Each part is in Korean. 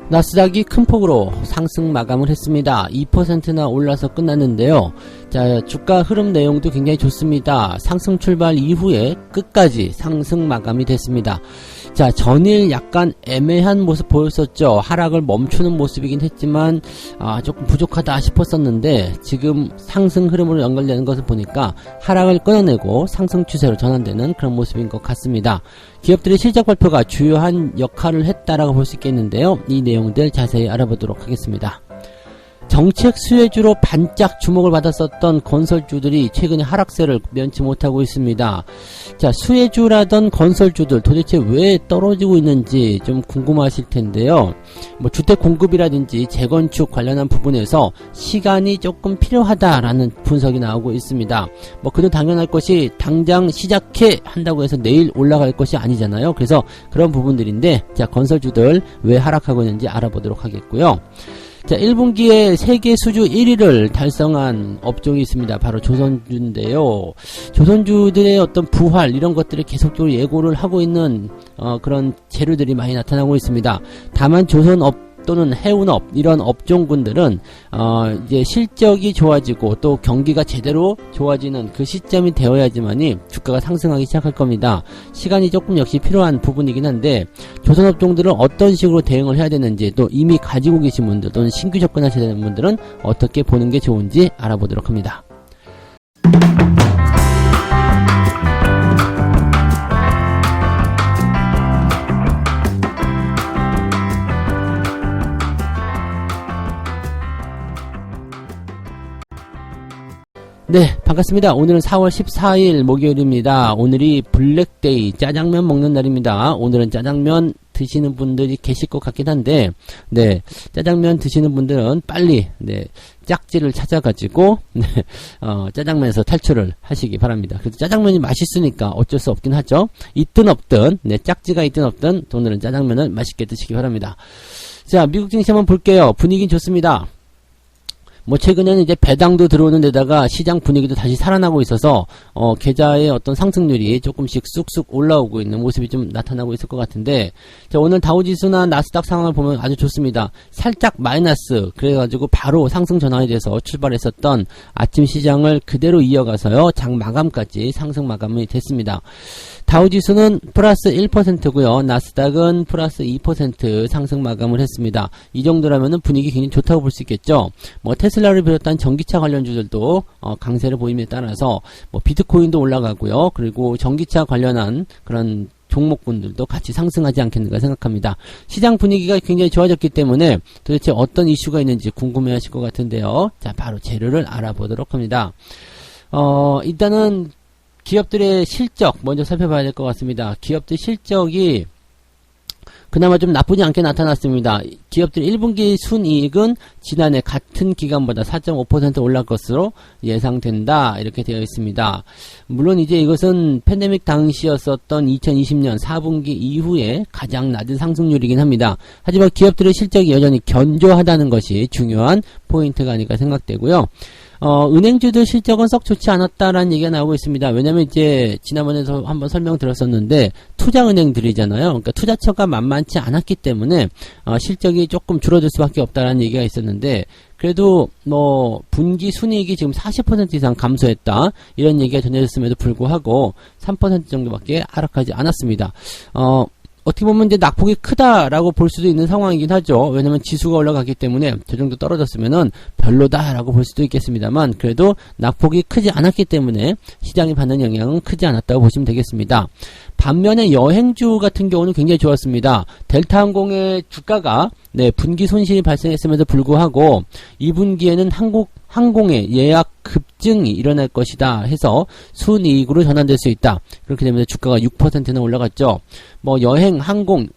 나스닥이 큰 폭으로 상승 마감을 했습니다. 2%나 올라서 끝났는데요. 자, 주가 흐름 내용도 굉장히 좋습니다. 상승 출발 이후에 끝까지 상승 마감이 됐습니다. 자, 전일 약간 애매한 모습 보였었죠. 하락을 멈추는 모습이긴 했지만 조금 부족하다 싶었었는데 지금 상승 흐름으로 연결되는 것을 보니까 하락을 끊어내고 상승 추세로 전환되는 그런 모습인 것 같습니다. 기업들의 실적 발표가 주요한 역할을 했다라고 볼 수 있겠는데요. 이 내용들 자세히 알아보도록 하겠습니다. 정책 수혜주로 반짝 주목을 받았었던 건설주들이 최근에 하락세를 면치 못하고 있습니다. 자, 수혜주라던 건설주들 도대체 왜 떨어지고 있는지 좀 궁금하실 텐데요. 주택 공급이라든지 재건축 관련한 부분에서 시간이 조금 필요하다라는 분석이 나오고 있습니다. 그도 당연할 것이 당장 시작해 한다고 해서 내일 올라갈 것이 아니잖아요. 그래서 그런 부분들인데, 자, 건설주들 왜 하락하고 있는지 알아보도록 하겠고요. 자, 1분기에 세계 수주 1위를 달성한 업종이 있습니다. 바로 조선주인데요. 조선주들의 어떤 부활 이런 것들을 계속적으로 예고를 하고 있는 그런 재료들이 많이 나타나고 있습니다. 다만 조선업 또는 해운업 이런 업종군들은 이제 실적이 좋아지고 또 경기가 제대로 좋아지는 그 시점이 되어야지만이 주가가 상승하기 시작할 겁니다. 시간이 조금 역시 필요한 부분이긴 한데 조선업종들은 어떤 식으로 대응을 해야 되는지, 또 이미 가지고 계신 분들 또는 신규 접근하셔야 되는 분들은 어떻게 보는 게 좋은지 알아보도록 합니다. 네, 반갑습니다. 오늘은 4월 14일 목요일입니다. 오늘이 블랙데이, 짜장면 먹는 날입니다. 오늘은 짜장면 드시는 분들이 계실 것 같긴 한데, 네, 짜장면 드시는 분들은 빨리, 네, 짝지를 찾아가지고, 네, 짜장면에서 탈출을 하시기 바랍니다. 그래서 짜장면이 맛있으니까 어쩔 수 없긴 하죠. 있든 없든, 네, 짝지가 있든 없든, 오늘은 짜장면을 맛있게 드시기 바랍니다. 자, 미국 증시 한번 볼게요. 분위기는 좋습니다. 최근에는 이제 배당도 들어오는 데다가 시장 분위기도 다시 살아나고 있어서, 계좌의 어떤 상승률이 조금씩 쑥쑥 올라오고 있는 모습이 좀 나타나고 있을 것 같은데, 자, 오늘 다우지수나 나스닥 상황을 보면 아주 좋습니다. 살짝 마이너스, 그래가지고 바로 상승 전환이 돼서 출발했었던 아침 시장을 그대로 이어가서요, 장 마감까지 상승 마감이 됐습니다. 다우지수는 플러스 1%고요. 나스닥은 플러스 2% 상승 마감을 했습니다. 이 정도라면은 분위기 굉장히 좋다고 볼 수 있겠죠. 테슬라를 비롯한 전기차 관련주들도 강세를 보임에 따라서 비트코인도 올라가고요. 그리고 전기차 관련한 그런 종목군들도 같이 상승하지 않겠는가 생각합니다. 시장 분위기가 굉장히 좋아졌기 때문에 도대체 어떤 이슈가 있는지 궁금해 하실 것 같은데요. 자, 바로 재료를 알아보도록 합니다. 일단은 기업들의 실적 먼저 살펴봐야 될 것 같습니다. 기업들 실적이 그나마 좀 나쁘지 않게 나타났습니다. 기업들 1분기 순이익은 지난해 같은 기간보다 4.5% 올라갈 것으로 예상된다. 이렇게 되어 있습니다. 물론 이제 이것은 팬데믹 당시였었던 2020년 4분기 이후에 가장 낮은 상승률이긴 합니다. 하지만 기업들의 실적이 여전히 견조하다는 것이 중요한 포인트가 아닐까 생각되고요. 은행주들 실적은 썩 좋지 않았다라는 얘기가 나오고 있습니다. 왜냐면 이제 지난번에도 한번 설명드렸었는데 투자은행들이잖아요. 그러니까 투자처가 만만치 않았기 때문에 실적이 조금 줄어들 수밖에 없다라는 얘기가 있었는데, 그래도 분기 순이익이 지금 40% 이상 감소했다 이런 얘기가 전해졌음에도 불구하고 3% 정도밖에 하락하지 않았습니다. 어떻게 보면 이제 낙폭이 크다라고 볼 수도 있는 상황이긴 하죠. 왜냐면 지수가 올라가기 때문에 저 정도 떨어졌으면은 별로다라고 볼 수도 있겠습니다만, 그래도 낙폭이 크지 않았기 때문에 시장이 받는 영향은 크지 않았다고 보시면 되겠습니다. 반면에 여행주 같은 경우는 굉장히 좋았습니다. 델타항공의 주가가 분기 손실이 발생했음에도 불구하고 2분기에는 항공의 예약 급증이 일어날 것이다 해서 순이익으로 전환될 수 있다. 그렇게 되면 주가가 6%나 올라갔죠. 여행, 항공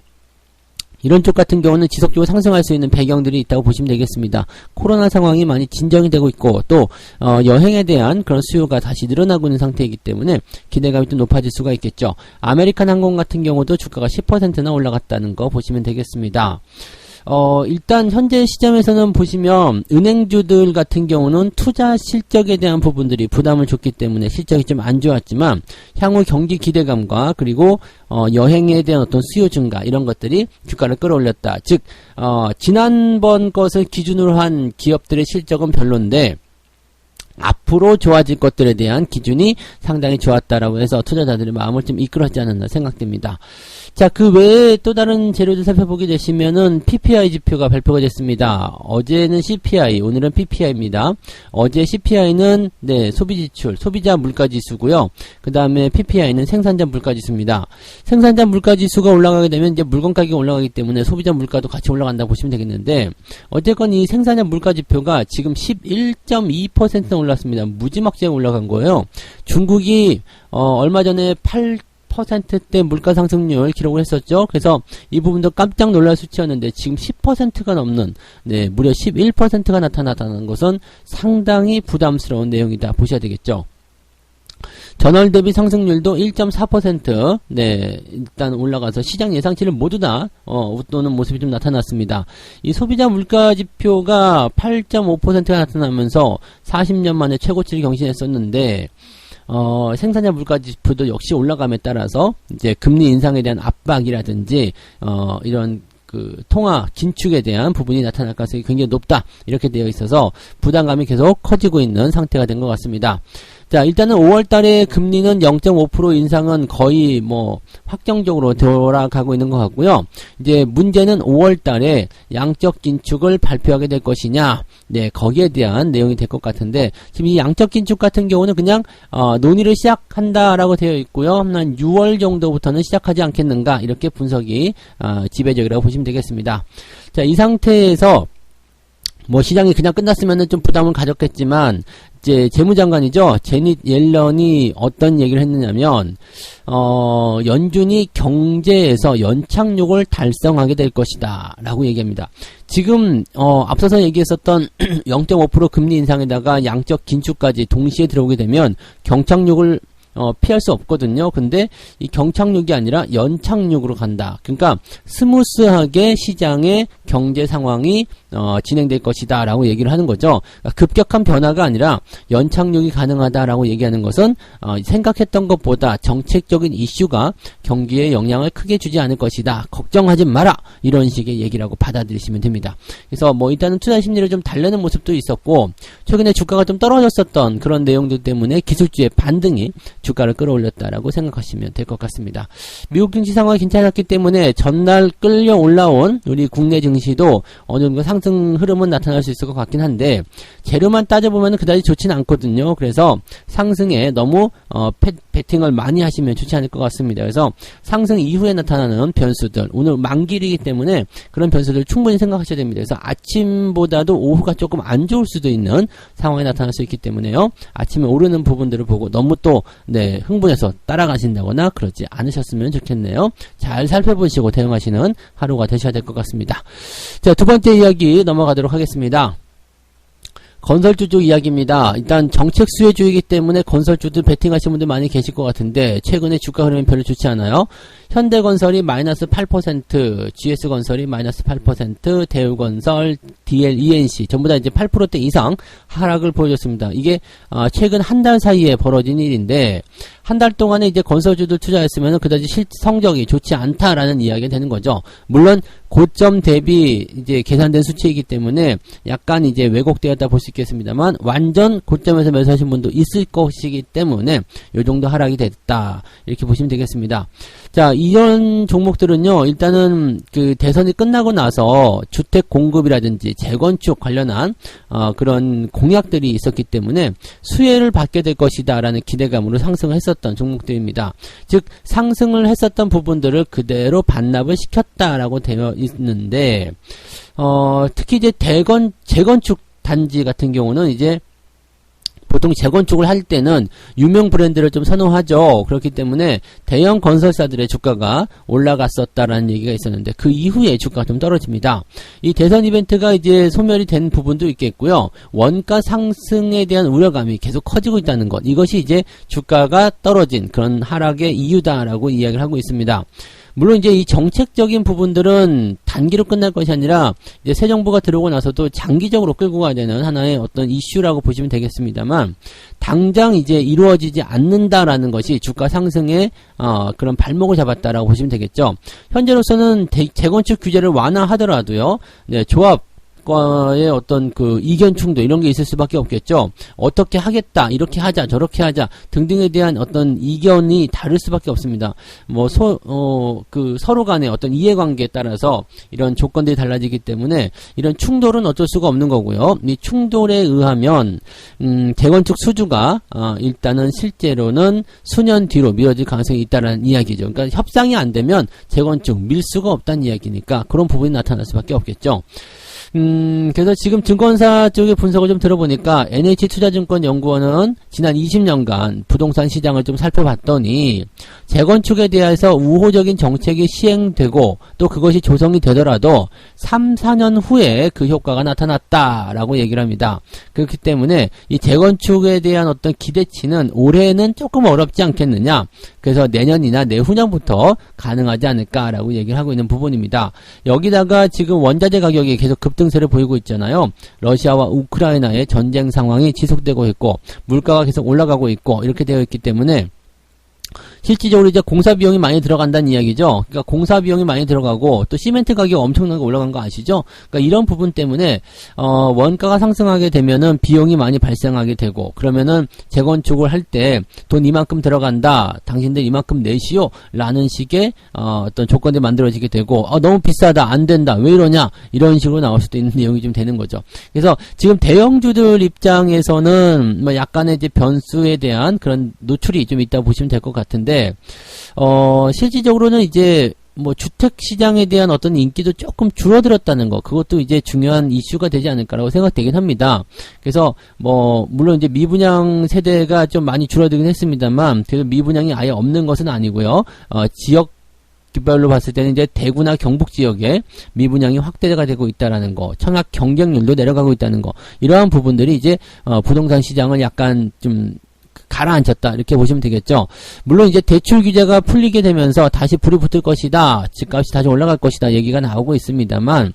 이런 쪽 같은 경우는 지속적으로 상승할 수 있는 배경들이 있다고 보시면 되겠습니다. 코로나 상황이 많이 진정이 되고 있고, 또 여행에 대한 그런 수요가 다시 늘어나고 있는 상태이기 때문에 기대감이 또 높아질 수가 있겠죠. 아메리칸 항공 같은 경우도 주가가 10%나 올라갔다는 거 보시면 되겠습니다. 일단 현재 시점에서는 보시면 은행주들 같은 경우는 투자 실적에 대한 부분들이 부담을 줬기 때문에 실적이 좀 안 좋았지만 향후 경기 기대감과 그리고 여행에 대한 어떤 수요 증가 이런 것들이 주가를 끌어올렸다. 즉 지난번 것을 기준으로 한 기업들의 실적은 별론데 앞으로 좋아질 것들에 대한 기준이 상당히 좋았다라고 해서 투자자들의 마음을 좀 이끌었지 않았나 생각됩니다. 자, 그 외에 또 다른 재료들 살펴보게 되시면은 PPI 지표가 발표가 됐습니다. 어제는 CPI, 오늘은 PPI입니다. 어제 CPI는 소비지출, 소비자 물가지수고요. 그 다음에 PPI는 생산자 물가지수입니다. 생산자 물가지수가 올라가게 되면 이제 물건 가격이 올라가기 때문에 소비자 물가도 같이 올라간다고 보시면 되겠는데 어쨌건 이 생산자 물가지표가 지금 11.2% 올랐습니다. 무지막지하게 올라간 거예요. 중국이 얼마 전에 8%대 물가 상승률 기록을 했었죠. 그래서 이 부분도 깜짝 놀랄 수치였는데 지금 10%가 넘는 무려 11%가 나타났다는 것은 상당히 부담스러운 내용이다 보셔야 되겠죠. 전월 대비 상승률도 1.4% 일단 올라가서 시장 예상치를 모두 다 웃도는 모습이 좀 나타났습니다. 이 소비자 물가 지표가 8.5%가 나타나면서 40년 만에 최고치를 경신했었는데 생산자 물가 지표도 역시 올라감에 따라서 이제 금리 인상에 대한 압박이라든지 이런 그 통화 긴축에 대한 부분이 나타날 가능성이 굉장히 높다 이렇게 되어 있어서 부담감이 계속 커지고 있는 상태가 된 것 같습니다. 자, 일단은 5월달에 금리는 0.5% 인상은 거의 확정적으로 돌아가고 있는 것 같고요. 이제 문제는 5월달에 양적 긴축을 발표하게 될 것이냐, 거기에 대한 내용이 될 것 같은데 지금 이 양적 긴축 같은 경우는 그냥 논의를 시작한다라고 되어 있고요. 한 6월 정도부터는 시작하지 않겠는가 이렇게 분석이 지배적이라고 보시면 되겠습니다. 자, 이 상태에서 시장이 그냥 끝났으면은 좀 부담을 가졌겠지만, 이제, 재무장관이죠. 제닛 옐런이 어떤 얘기를 했느냐면, 연준이 경제에서 연착륙을 달성하게 될 것이다. 라고 얘기합니다. 지금, 앞서서 얘기했었던 0.5% 금리 인상에다가 양적 긴축까지 동시에 들어오게 되면, 경착륙을 피할 수 없거든요. 근데 이 경착륙이 아니라 연착륙으로 간다. 그러니까 스무스하게 시장의 경제 상황이 진행될 것이다 라고 얘기를 하는 거죠. 그러니까 급격한 변화가 아니라 연착륙이 가능하다라고 얘기하는 것은 생각했던 것보다 정책적인 이슈가 경기에 영향을 크게 주지 않을 것이다. 걱정하지 마라. 이런 식의 얘기라고 받아들이시면 됩니다. 그래서 일단은 투자 심리를 좀 달래는 모습도 있었고 최근에 주가가 좀 떨어졌었던 그런 내용들 때문에 기술주의 반등이 주가를 끌어올렸다라고 생각하시면 될 것 같습니다. 미국 증시 상황이 괜찮았기 때문에 전날 끌려 올라온 우리 국내 증시도 어느 정도 상승 흐름은 나타날 수 있을 것 같긴 한데 재료만 따져보면 그다지 좋지는 않거든요. 그래서 상승에 너무 베팅을 많이 하시면 좋지 않을 것 같습니다. 그래서 상승 이후에 나타나는 변수들 오늘 만기이기 때문에 그런 변수들 충분히 생각하셔야 됩니다. 그래서 아침보다도 오후가 조금 안 좋을 수도 있는 상황이 나타날 수 있기 때문에요. 아침에 오르는 부분들을 보고 너무 또 흥분해서 따라가신다거나 그러지 않으셨으면 좋겠네요. 잘 살펴보시고 대응하시는 하루가 되셔야 될 것 같습니다. 자, 두 번째 이야기 넘어가도록 하겠습니다. 건설주 이야기입니다. 일단 정책 수혜주이기 때문에 건설주들 베팅하시는 분들 많이 계실 것 같은데 최근에 주가 흐름이 별로 좋지 않아요. 현대건설이 마이너스 8%, GS건설이 마이너스 8%, 대우건설, DL, 전부 다 이제 8%대 이상 하락을 보여줬습니다. 이게 최근 한 달 사이에 벌어진 일인데 한 달 동안에 이제 건설주들 투자했으면 그다지 성적이 좋지 않다라는 이야기가 되는 거죠. 물론 고점 대비 이제 계산된 수치이기 때문에 약간 이제 왜곡되었다 볼 수 있겠습니다만 완전 고점에서 매수하신 분도 있을 것이기 때문에 요 정도 하락이 됐다 이렇게 보시면 되겠습니다. 자, 이런 종목들은요 일단은 그 대선이 끝나고 나서 주택 공급이라든지 재건축 관련한 그런 공약들이 있었기 때문에 수혜를 받게 될 것이다 라는 기대감으로 상승을 했었던 종목들입니다. 즉 상승을 했었던 부분들을 그대로 반납을 시켰다라고 되어 있는데 특히 이제 재건축 단지 같은 경우는 이제 보통 재건축을 할 때는 유명 브랜드를 좀 선호하죠. 그렇기 때문에 대형 건설사들의 주가가 올라갔었다라는 얘기가 있었는데 그 이후에 주가가 좀 떨어집니다. 이 대선 이벤트가 이제 소멸이 된 부분도 있겠고요. 원가 상승에 대한 우려감이 계속 커지고 있다는 것. 이것이 이제 주가가 떨어진 그런 하락의 이유다라고 이야기를 하고 있습니다. 물론 이제 이 정책적인 부분들은 단기로 끝날 것이 아니라 이제 새 정부가 들어오고 나서도 장기적으로 끌고 가야 되는 하나의 어떤 이슈라고 보시면 되겠습니다만, 당장 이제 이루어지지 않는다라는 것이 주가 상승의 그런 발목을 잡았다라고 보시면 되겠죠. 현재로서는 재건축 규제를 완화하더라도요, 네, 조합과의 어떤 그 이견 충돌 이런 게 있을 수밖에 없겠죠. 어떻게 하겠다, 이렇게 하자, 저렇게 하자 등등에 대한 어떤 이견이 다를 수밖에 없습니다. 뭐 서로 간의 어떤 이해관계에 따라서 이런 조건들이 달라지기 때문에 이런 충돌은 어쩔 수가 없는 거고요. 이 충돌에 의하면 재건축 수주가 일단은 실제로는 수년 뒤로 미뤄질 가능성이 있다는 이야기죠. 그러니까 협상이 안 되면 재건축 밀 수가 없다는 이야기니까 그런 부분이 나타날 수밖에 없겠죠. 그래서 지금 증권사 쪽의 분석을 좀 들어보니까 NH투자증권연구원은 지난 20년간 부동산 시장을 좀 살펴봤더니 재건축에 대해서 우호적인 정책이 시행되고 또 그것이 조성이 되더라도 3, 4년 후에 그 효과가 나타났다라고 얘기를 합니다. 그렇기 때문에 이 재건축에 대한 어떤 기대치는 올해는 조금 어렵지 않겠느냐. 그래서 내년이나 내후년부터 가능하지 않을까라고 얘기를 하고 있는 부분입니다. 여기다가 지금 원자재 가격이 계속 급등세를 보이고 있잖아요. 러시아와 우크라이나의 전쟁 상황이 지속되고 있고 물가가 계속 올라가고 있고 이렇게 되어 있기 때문에 실질적으로 이제 공사 비용이 많이 들어간다는 이야기죠. 그러니까 공사 비용이 많이 들어가고 또 시멘트 가격이 엄청나게 올라간 거 아시죠? 그러니까 이런 부분 때문에 원가가 상승하게 되면은 비용이 많이 발생하게 되고 그러면은 재건축을 할 때 돈 이만큼 들어간다. 당신들 이만큼 내시오. 라는 식의 어떤 조건들이 만들어지게 되고 너무 비싸다. 안 된다. 왜 이러냐? 이런 식으로 나올 수도 있는 내용이 좀 되는 거죠. 그래서 지금 대형주들 입장에서는 뭐 약간의 이제 변수에 대한 그런 노출이 좀 있다고 보시면 될 것 같은데 실질적으로는 이제 뭐 주택 시장에 대한 어떤 인기도 조금 줄어들었다는 거, 그것도 이제 중요한 이슈가 되지 않을까라고 생각되긴 합니다. 그래서 뭐 물론 이제 미분양 세대가 좀 많이 줄어들긴 했습니다만 그래도 미분양이 아예 없는 것은 아니고요. 지역 별로 봤을 때는 이제 대구나 경북 지역에 미분양이 확대가 되고 있다라는 거, 청약 경쟁률도 내려가고 있다는 거, 이러한 부분들이 이제 부동산 시장을 약간 좀 가라앉혔다 이렇게 보시면 되겠죠. 물론 이제 대출 규제가 풀리게 되면서 다시 불이 붙을 것이다, 집값이 다시 올라갈 것이다 얘기가 나오고 있습니다만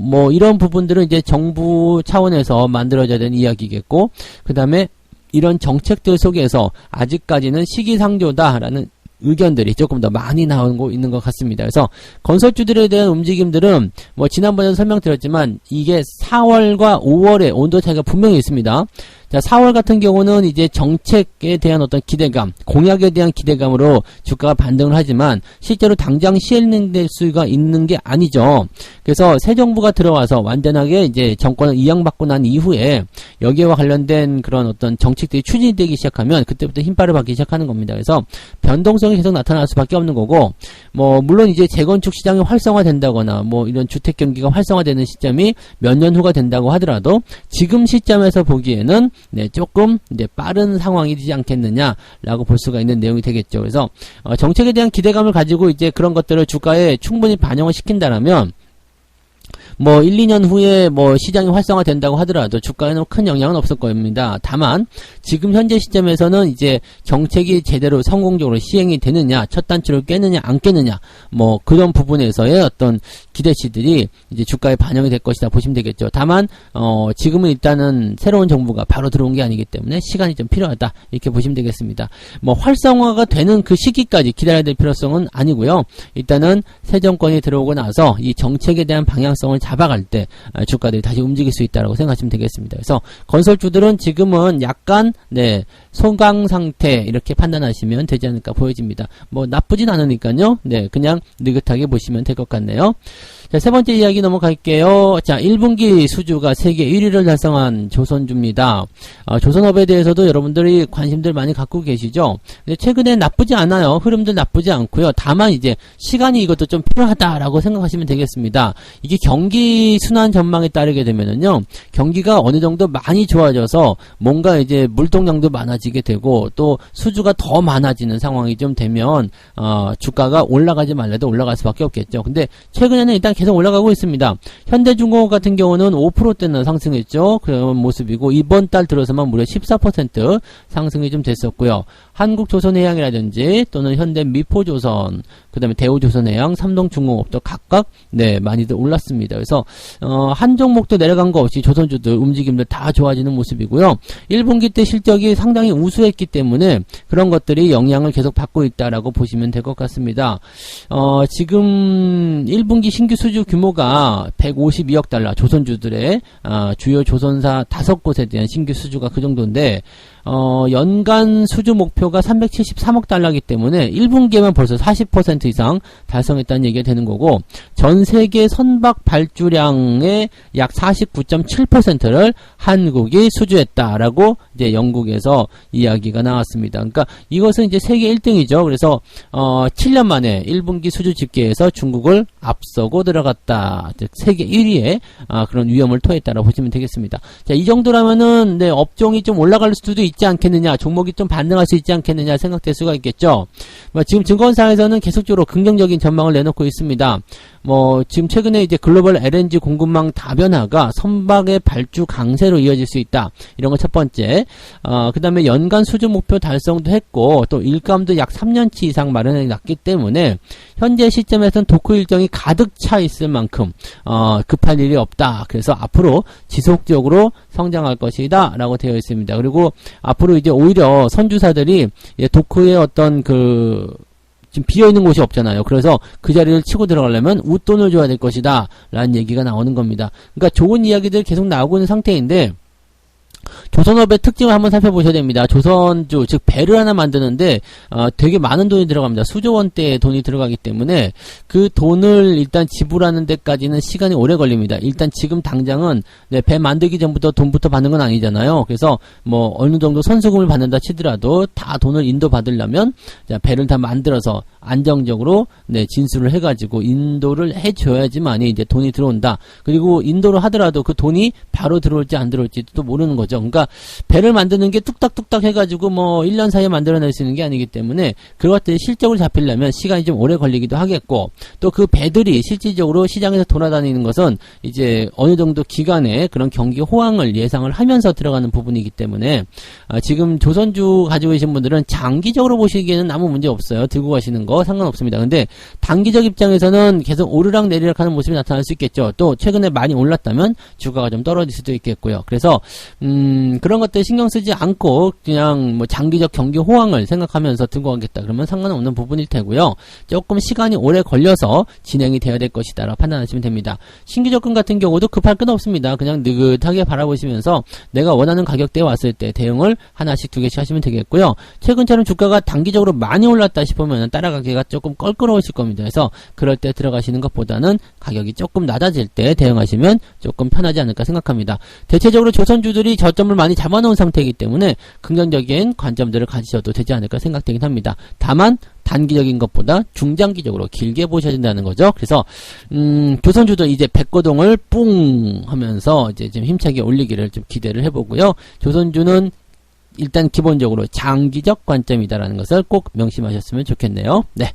뭐 이런 부분들은 이제 정부 차원에서 만들어져야 되는 이야기겠고, 그 다음에 이런 정책들 속에서 아직까지는 시기상조다라는 의견들이 조금 더 많이 나오고 있는 것 같습니다. 그래서 건설주들에 대한 움직임들은 뭐 지난번에도 설명드렸지만 이게 4월과 5월에 온도 차이가 분명히 있습니다. 자, 4월 같은 경우는 이제 정책에 대한 어떤 기대감, 공약에 대한 기대감으로 주가가 반등을 하지만 실제로 당장 시행될 수가 있는 게 아니죠. 그래서 새 정부가 들어와서 완전하게 이제 정권을 이양받고 난 이후에 여기와 관련된 그런 어떤 정책들이 추진되기 시작하면 그때부터 힘발을 받기 시작하는 겁니다. 그래서 변동성이 계속 나타날 수밖에 없는 거고, 뭐 물론 이제 재건축 시장이 활성화된다거나 뭐 이런 주택 경기가 활성화되는 시점이 몇 년 후가 된다고 하더라도 지금 시점에서 보기에는 조금 이제 빠른 상황이 되지 않겠느냐라고 볼 수가 있는 내용이 되겠죠. 그래서 정책에 대한 기대감을 가지고 이제 그런 것들을 주가에 충분히 반영을 시킨다라면 뭐 1, 2년 후에 뭐 시장이 활성화된다고 하더라도 주가에는 큰 영향은 없을 겁니다. 다만 지금 현재 시점에서는 이제 정책이 제대로 성공적으로 시행이 되느냐, 첫 단추를 깨느냐 안 깨느냐, 뭐 그런 부분에서의 어떤 기대치들이 이제 주가에 반영이 될 것이다 보시면 되겠죠. 다만 지금은 일단은 새로운 정부가 바로 들어온 게 아니기 때문에 시간이 좀 필요하다 이렇게 보시면 되겠습니다. 뭐 활성화가 되는 그 시기까지 기다려야 될 필요성은 아니고요. 일단은 새 정권이 들어오고 나서 이 정책에 대한 방향성을 잡아갈 때 주가들이 다시 움직일 수 있다라고 생각하시면 되겠습니다. 그래서 건설주들은 지금은 약간 소강 상태 이렇게 판단하시면 되지 않을까 보여집니다. 뭐 나쁘진 않으니까요. 그냥 느긋하게 보시면 될 것 같네요. 자, 세 번째 이야기 넘어갈게요. 자, 1분기 수주가 세계 1위를 달성한 조선주입니다. 조선업에 대해서도 여러분들이 관심들 많이 갖고 계시죠? 근데 최근에 나쁘지 않아요. 흐름들 나쁘지 않고요. 다만 이제 시간이 이것도 좀 필요하다라고 생각하시면 되겠습니다. 이게 경기 순환 전망에 따르게 되면은요, 경기가 어느 정도 많이 좋아져서 뭔가 이제 물동량도 많아지게 되고 또 수주가 더 많아지는 상황이 좀 되면 주가가 올라가지 말래도 올라갈 수밖에 없겠죠. 근데 최근에는 일단 계속 올라가고 있습니다. 현대중공업 같은 경우는 5%대나 상승했죠. 그런 모습이고 이번 달 들어서만 무려 14% 상승이 좀 됐었고요. 한국조선해양이라든지 또는 현대미포조선, 그 다음에 대우조선해양, 삼성중공업도 각각 네 많이들 올랐습니다. 그래서 한 종목도 내려간 거 없이 조선주들 움직임들 다 좋아지는 모습이고요. 1분기 때 실적이 상당히 우수했기 때문에 그런 것들이 영향을 계속 받고 있다라고 보시면 될 것 같습니다. 지금 1분기 신규 수주 규모가 152억 달러, 조선주들의 주요 조선사 5곳에 대한 신규 수주가 그 정도인데 연간 수주 목표가 373억 달러이기 때문에 1분기에만 벌써 40% 이상 달성했다는 얘기가 되는 거고, 전 세계 선박 발주량의 약 49.7%를 한국이 수주했다라고 이제 영국에서 이야기가 나왔습니다. 그러니까 이것은 이제 세계 1등이죠. 그래서 7년 만에 1분기 수주 집계에서 중국을 앞서고 들어갔다. 즉 세계 1위에 그런 위험을 토했다라고 보시면 되겠습니다. 자, 이 정도라면은 네, 업종이 좀 올라갈 수도 있지 않겠느냐, 종목이 좀 반등할 수 있지 않겠느냐 생각될 수가 있겠죠. 지금 증권사에서는 계속적으로 긍정적인 전망을 내놓고 있습니다. 지금 최근에 이제 글로벌 LNG 공급망 다변화가 선박의 발주 강세로 이어질 수 있다. 이런 거 첫 번째. 그 다음에 연간 수주 목표 달성도 했고, 또 일감도 약 3년치 이상 마련해 놨기 때문에, 현재 시점에서는 도크 일정이 가득 차 있을 만큼, 급할 일이 없다. 그래서 앞으로 지속적으로 성장할 것이다. 라고 되어 있습니다. 그리고 앞으로 이제 오히려 선주사들이 도크의 어떤 지금 비어있는 곳이 없잖아요. 그래서 그 자리를 치고 들어가려면 웃돈을 줘야 될 것이다 라는 얘기가 나오는 겁니다. 그러니까 좋은 이야기들이 계속 나오고 있는 상태인데, 조선업의 특징을 한번 살펴보셔야 됩니다. 조선주, 즉 배를 하나 만드는데 되게 많은 돈이 들어갑니다. 수조 원대의 돈이 들어가기 때문에 그 돈을 일단 지불하는 데까지는 시간이 오래 걸립니다. 일단 지금 당장은 배 만들기 전부터 돈부터 받는 건 아니잖아요. 그래서 어느 정도 선수금을 받는다 치더라도 다 돈을 인도받으려면 배를 다 만들어서 안정적으로 진수를 해가지고 인도를 해줘야지만이 이제 돈이 들어온다. 그리고 인도를 하더라도 그 돈이 바로 들어올지 안 들어올지 또 모르는 거죠. 그러니까 배를 만드는 게 뚝딱뚝딱 해가지고 1년 사이에 만들어낼 수 있는 게 아니기 때문에 그것들이 실적으로 잡히려면 시간이 좀 오래 걸리기도 하겠고, 또 그 배들이 실질적으로 시장에서 돌아다니는 것은 이제 어느 정도 기간에 그런 경기 호황을 예상을 하면서 들어가는 부분이기 때문에 지금 조선주 가지고 계신 분들은 장기적으로 보시기에는 아무 문제 없어요. 들고 가시는 거 상관없습니다. 근데 단기적 입장에서는 계속 오르락 내리락 하는 모습이 나타날 수 있겠죠. 또 최근에 많이 올랐다면 주가가 좀 떨어질 수도 있겠고요. 그래서 그런 것들 신경 쓰지 않고 그냥 장기적 경기 호황을 생각하면서 들고 가겠다 그러면 상관없는 부분일 테고요. 조금 시간이 오래 걸려서 진행이 되어야 될 것이다 라고 판단하시면 됩니다. 신규 접근 같은 경우도 급할 건 없습니다. 그냥 느긋하게 바라보시면서 내가 원하는 가격대에 왔을 때 대응을 하나씩 두 개씩 하시면 되겠고요. 최근처럼 주가가 단기적으로 많이 올랐다 싶으면 따라가기가 조금 껄끄러우실 겁니다. 그래서 그럴 때 들어가시는 것보다는 가격이 조금 낮아질 때 대응하시면 조금 편하지 않을까 생각합니다. 대체적으로 조선주들이 저점을 많이 잡아놓은 상태이기 때문에 긍정적인 관점들을 가지셔도 되지 않을까 생각되긴 합니다. 다만 단기적인 것보다 중장기적으로 길게 보셔야 된다는 거죠. 그래서 조선주도 이제 백거동을 뿡 하면서 이제 좀 힘차게 올리기를 좀 기대를 해보고요. 조선주는 일단 기본적으로 장기적 관점이다라는 것을 꼭 명심하셨으면 좋겠네요. 네.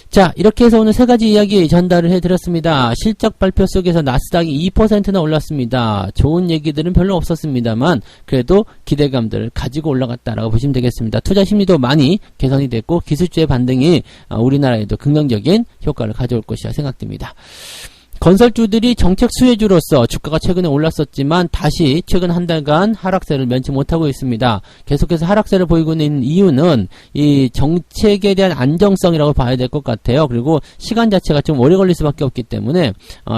자, 이렇게 해서 오늘 세 가지 이야기 전달을 해드렸습니다. 실적 발표 속에서 나스닥이 2%나 올랐습니다. 좋은 얘기들은 별로 없었습니다만 그래도 기대감들을 가지고 올라갔다라고 보시면 되겠습니다. 투자 심리도 많이 개선이 됐고 기술주의 반등이 우리나라에도 긍정적인 효과를 가져올 것이라 생각됩니다. 건설주들이 정책 수혜주로서 주가가 최근에 올랐었지만 다시 최근 한 달간 하락세를 면치 못하고 있습니다. 계속해서 하락세를 보이고 있는 이유는 이 정책에 대한 안정성이라고 봐야 될 것 같아요. 그리고 시간 자체가 좀 오래 걸릴 수밖에 없기 때문에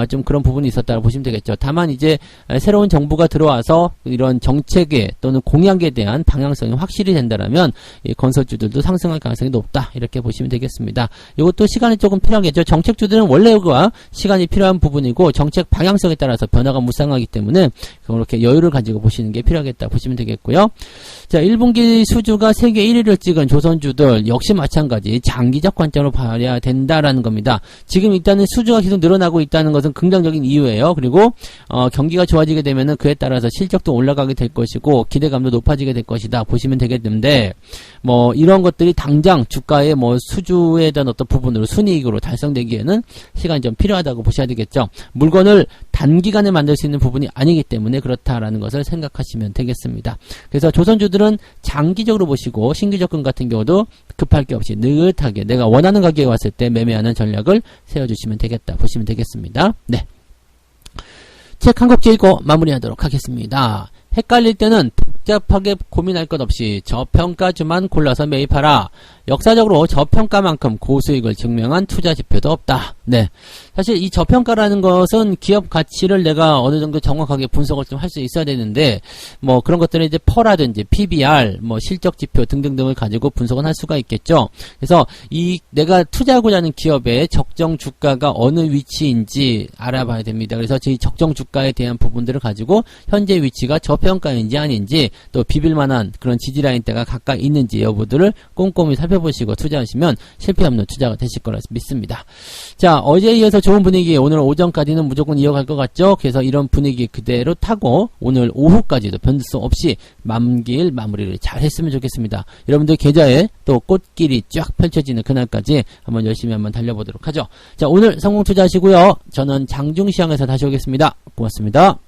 좀 그런 부분이 있었다고 보시면 되겠죠. 다만 이제 새로운 정부가 들어와서 이런 정책에 또는 공약에 대한 방향성이 확실히 된다라면 이 건설주들도 상승할 가능성이 높다 이렇게 보시면 되겠습니다. 이것도 시간이 조금 필요하겠죠. 정책주들은 원래가 시간이 필요한 부분이고 정책 방향성에 따라서 변화가 무쌍하기 때문에 그렇게 여유를 가지고 보시는 게 필요하겠다 보시면 되겠고요. 자, 1분기 수주가 세계 1위를 찍은 조선주들 역시 마찬가지 장기적 관점으로 봐야 된다라는 겁니다. 지금 일단은 수주가 계속 늘어나고 있다는 것은 긍정적인 이유예요. 그리고 경기가 좋아지게 되면은 그에 따라서 실적도 올라가게 될 것이고 기대감도 높아지게 될 것이다 보시면 되겠는데 이런 것들이 당장 주가의 수주에 대한 어떤 부분으로 순이익으로 달성되기에는 시간이 좀 필요하다고 보셔야 되겠죠. 물건을 단기간에 만들 수 있는 부분이 아니기 때문에 그렇다라는 것을 생각하시면 되겠습니다. 그래서 조선주들은 장기적으로 보시고 신규 접근 같은 경우도 급할 게 없이 느긋하게 내가 원하는 가격에 왔을 때 매매하는 전략을 세워주시면 되겠다 보시면 되겠습니다. 네. 책 한 곡 읽고 마무리하도록 하겠습니다. 헷갈릴 때는 복잡하게 고민할 것 없이 저평가주만 골라서 매입하라. 역사적으로 저평가만큼 고수익을 증명한 투자 지표도 없다. 네. 사실 이 저평가라는 것은 기업 가치를 내가 어느 정도 정확하게 분석을 좀 할 수 있어야 되는데, 뭐 그런 것들은 이제 퍼라든지 PBR, 뭐 실적 지표 등등등을 가지고 분석은 할 수가 있겠죠. 그래서 이 내가 투자하고자 하는 기업의 적정 주가가 어느 위치인지 알아봐야 됩니다. 그래서 이 적정 주가에 대한 부분들을 가지고 현재 위치가 저평가인지 아닌지 또 비빌만한 그런 지지라인대가 가까이 있는지 여부들을 꼼꼼히 살펴보시고 투자하시면 실패 없는 투자가 되실 거라 믿습니다. 자, 어제에 이어서 좋은 분위기 오늘 오전까지는 무조건 이어갈 것 같죠? 그래서 이런 분위기 그대로 타고 오늘 오후까지도 변수 없이 만기일 마무리를 잘 했으면 좋겠습니다. 여러분들 계좌에 또 꽃길이 쫙 펼쳐지는 그날까지 한번 열심히 한번 달려보도록 하죠. 자, 오늘 성공 투자하시고요. 저는 장중시장에서 다시 오겠습니다. 고맙습니다.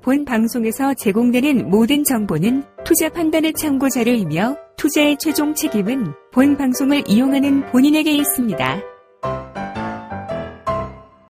본 방송에서 제공되는 모든 정보는 투자 판단의 참고 자료이며 투자의 최종 책임은 본 방송을 이용하는 본인에게 있습니다.